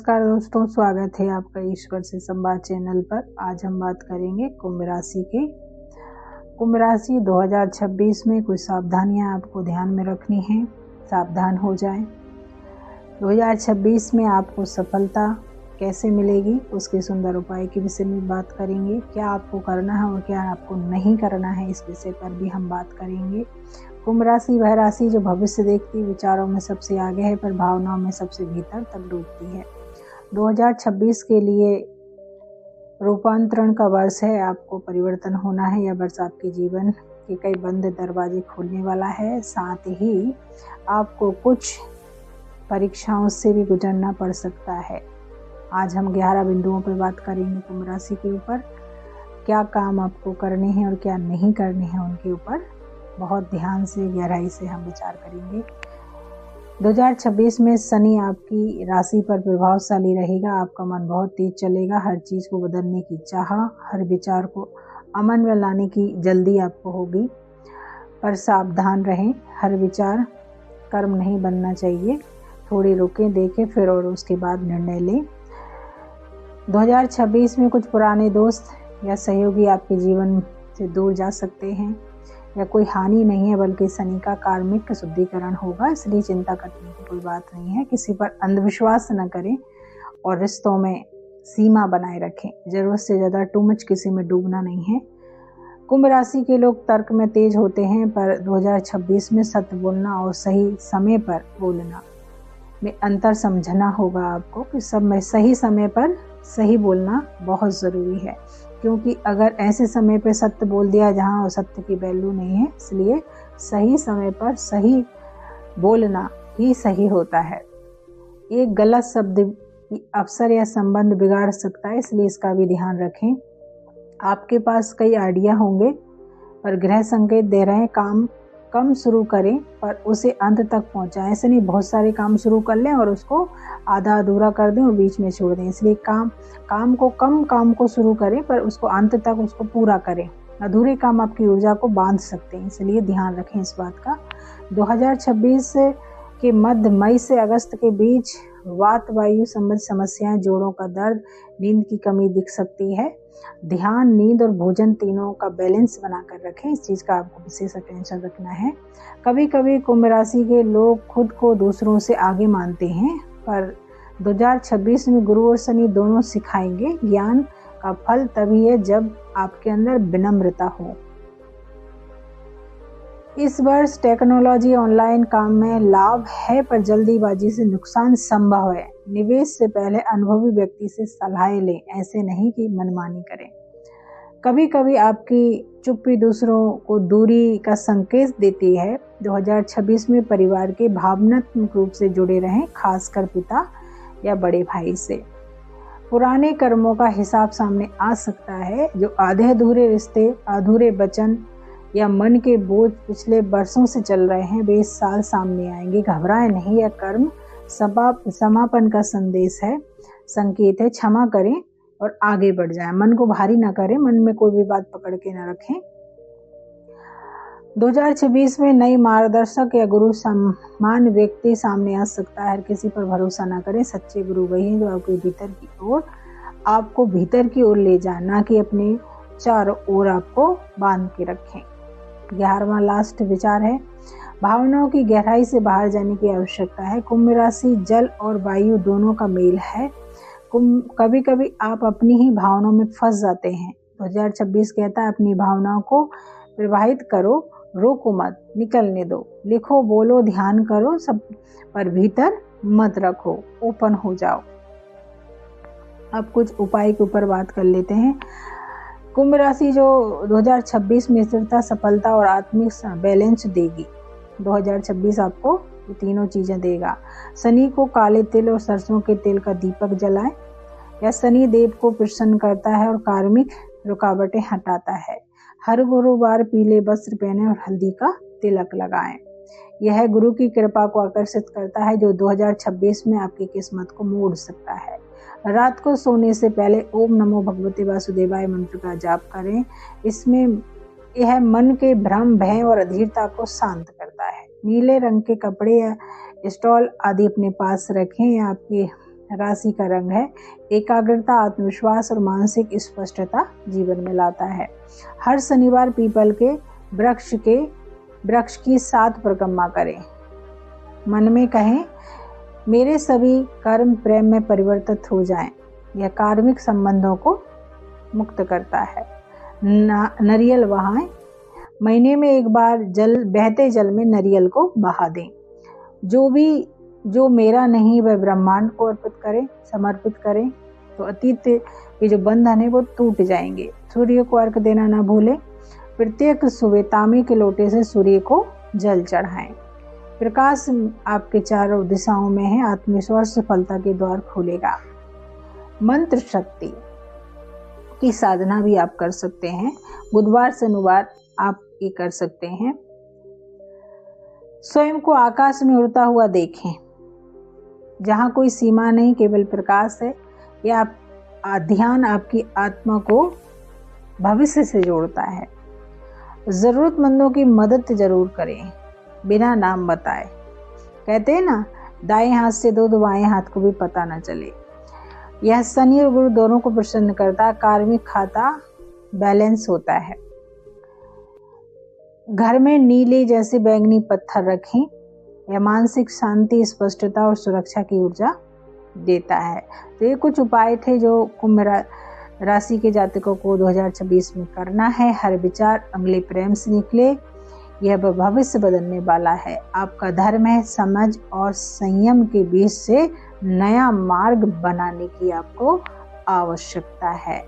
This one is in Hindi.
नमस्कार दोस्तों, स्वागत है आपका ईश्वर से संवाद चैनल पर। आज हम बात करेंगे कुंभ राशि की। कुंभ राशि 2026 में कुछ सावधानियां आपको ध्यान में रखनी है, सावधान हो जाएं। 2026 में आपको सफलता कैसे मिलेगी, उसके सुंदर उपाय के विषय में बात करेंगे। क्या आपको करना है और क्या आपको नहीं करना है, इस विषय पर भी हम बात करेंगे। कुंभ राशि वह राशि जो भविष्य देखती, विचारों में सबसे आगे है पर भावनाओं में सबसे भीतर तक डूबती है। 2026 के लिए रूपांतरण का वर्ष है। आपको परिवर्तन होना है। यह वर्ष आपके जीवन के कई बंद दरवाजे खोलने वाला है। साथ ही आपको कुछ परीक्षाओं से भी गुजरना पड़ सकता है। आज हम 11 बिंदुओं पर बात करेंगे कुंभ राशि के ऊपर। क्या काम आपको करने हैं और क्या नहीं करने हैं, उनके ऊपर बहुत ध्यान से, गहराई से हम विचार करेंगे। 2026 में शनि आपकी राशि पर प्रभावशाली रहेगा। आपका मन बहुत तेज चलेगा। हर चीज को बदलने की चाह, हर विचार को अमल में लाने की जल्दी आपको होगी, पर सावधान रहें। हर विचार कर्म नहीं बनना चाहिए। थोड़ी रुकें, देखें फिर और उसके बाद निर्णय लें। 2026 में कुछ पुराने दोस्त या सहयोगी आपके जीवन से दूर जा सकते हैं। या कोई हानि नहीं है, बल्कि शनि का कार्मिक शुद्धिकरण होगा, इसलिए चिंता करने की कोई बात नहीं है। किसी पर अंधविश्वास न करें और रिश्तों में सीमा बनाए रखें। जरूरत से ज्यादा टू मच किसी में डूबना नहीं है। कुंभ राशि के लोग तर्क में तेज होते हैं, पर 2026 में सत्य बोलना और सही समय पर बोलना में अंतर समझना होगा आपको कि सही समय पर सही बोलना बहुत ज़रूरी है। क्योंकि अगर ऐसे समय पे सत्य बोल दिया जहाँ सत्य की वैल्यू नहीं है, इसलिए सही समय पर सही बोलना ही सही होता है। एक गलत शब्द अवसर या संबंध बिगाड़ सकता है, इसलिए इसका भी ध्यान रखें। आपके पास कई आइडिया होंगे, पर ग्रह संकेत दे रहे हैं काम कम शुरू करें पर उसे अंत तक पहुंचाएं। ऐसे नहीं बहुत सारे काम शुरू कर लें और उसको आधा अधूरा कर दें और बीच में छोड़ दें। इसलिए कम काम को शुरू करें पर उसको अंत तक उसको पूरा करें। अधूरे काम आपकी ऊर्जा को बांध सकते हैं, इसलिए ध्यान रखें इस बात का। 2026 के मध्य मई से अगस्त के बीच वात वायु संबंधी समस्याएं, जोड़ों का दर्द, नींद की कमी दिख सकती है। ध्यान, नींद और भोजन तीनों का बैलेंस बनाकर रखें। इस चीज़ का आपको विशेष अटेंशन रखना है। कभी कभी कुंभ राशि के लोग खुद को दूसरों से आगे मानते हैं, पर 2026 में गुरु और शनि दोनों सिखाएंगे। ज्ञान का फल तभी है जब आपके अंदर विनम्रता हो। इस वर्ष टेक्नोलॉजी, ऑनलाइन काम में लाभ है, पर जल्दीबाजी से नुकसान संभव है। निवेश से पहले अनुभवी व्यक्ति से सलाह लें, ऐसे नहीं कि मनमानी करें। कभी कभी आपकी चुप्पी दूसरों को दूरी का संकेत देती है। 2026 में परिवार के भावनात्मक रूप से जुड़े रहें, खासकर पिता या बड़े भाई से। पुराने कर्मों का हिसाब सामने आ सकता है। जो आधे अधूरे रिश्ते, अधूरे वचन या मन के बोझ पिछले वर्षों से चल रहे हैं, वे इस साल सामने आएंगे। घबराएं नहीं, यह कर्म समापन का संदेश है, संकेत है। क्षमा करें और आगे बढ़ जाएं। मन को भारी ना करें, मन में कोई भी बात पकड़ के ना रखें। 2026 में नई मार्गदर्शक या गुरु समान व्यक्ति सामने आ सकता है। हर किसी पर भरोसा ना करें। सच्चे गुरु वही हैं जो आपको भीतर की ओर ले जाए, ना कि अपने चारों ओर आपको बांध के रखें। 11वां लास्ट विचार है, भावनाओं की गहराई से बाहर जाने की आवश्यकता है। कुंभ राशि जल और वायु दोनों का मेल है। कभी कभी आप अपनी ही भावनाओं में फंस जाते हैं। 2026 कहता है अपनी भावनाओं को प्रवाहित करो, रोको मत, निकलने दो। लिखो, बोलो, ध्यान करो, सब पर भीतर मत रखो, ओपन हो जाओ। अब कुछ उपाय के ऊपर बात कर लेते हैं। कुंभ राशि जो 2026 में स्थिरता, सफलता और आत्मिक बैलेंस देगी। 2026 आपको ये तीनों चीजें देगा। शनि को काले तिल और सरसों के तेल का दीपक जलाएं। यह शनि देव को प्रसन्न करता है और कार्मिक रुकावटें हटाता है। हर गुरुवार पीले वस्त्र पहने और हल्दी का तिलक लगाएं। यह गुरु की कृपा को आकर्षित करता है, जो 2026 में आपकी किस्मत को मोड़ सकता है। रात को सोने से पहले ओम नमो भगवते वासुदेवाय मंत्र का जाप करें। इसमें यह मन के भ्रम, भय और अधीरता को शांत करता है। नीले रंग के कपड़े या स्टॉल आदि अपने पास रखें या आपकी राशि का रंग है एकाग्रता, आत्मविश्वास और मानसिक स्पष्टता जीवन में लाता है। हर शनिवार पीपल के वृक्ष की 7 परिक्रमा करें। मन में कहें, मेरे सभी कर्म प्रेम में परिवर्तित हो जाएं। यह कार्मिक संबंधों को मुक्त करता है। नारियल बहाएं। महीने में एक बार बहते जल में नारियल को बहा दें। जो मेरा नहीं वह ब्रह्मांड को समर्पित करें, तो अतीत के जो बंधन है वो टूट जाएंगे। सूर्य को अर्घ देना ना भूलें। प्रत्येक सुबह तांबे के लोटे से सूर्य को जल चढ़ाएं। प्रकाश आपके चारों दिशाओं में है। आत्मविश्वास सफलता के द्वार खोलेगा। मंत्र शक्ति की साधना भी आप कर सकते हैं। बुधवार शनिवार आप ये कर सकते हैं। स्वयं को आकाश में उड़ता हुआ देखें, जहां कोई सीमा नहीं, केवल प्रकाश है। यह ध्यान आपकी आत्मा को भविष्य से जोड़ता है। जरूरतमंदों की मदद जरूर करें, बिना नाम बताए। कहते हैं ना, दाएं हाथ से दो तो बाएं हाथ को भी पता न चले। यह शनि और गुरु दोनों को प्रसन्न करता है। कार्मिक खाता बैलेंस होता है। घर में नीले जैसे बैंगनी पत्थर रखें। यह मानसिक शांति, स्पष्टता और सुरक्षा की ऊर्जा देता है। तो ये कुछ उपाय थे जो कुंभ राशि के जातकों को 2026 में करना है। हर विचार अगले प्रेम से निकले। यह भविष्य बदलने वाला है। आपका धर्म है समझ और संयम के बीच से नया मार्ग बनाने की आपको आवश्यकता है।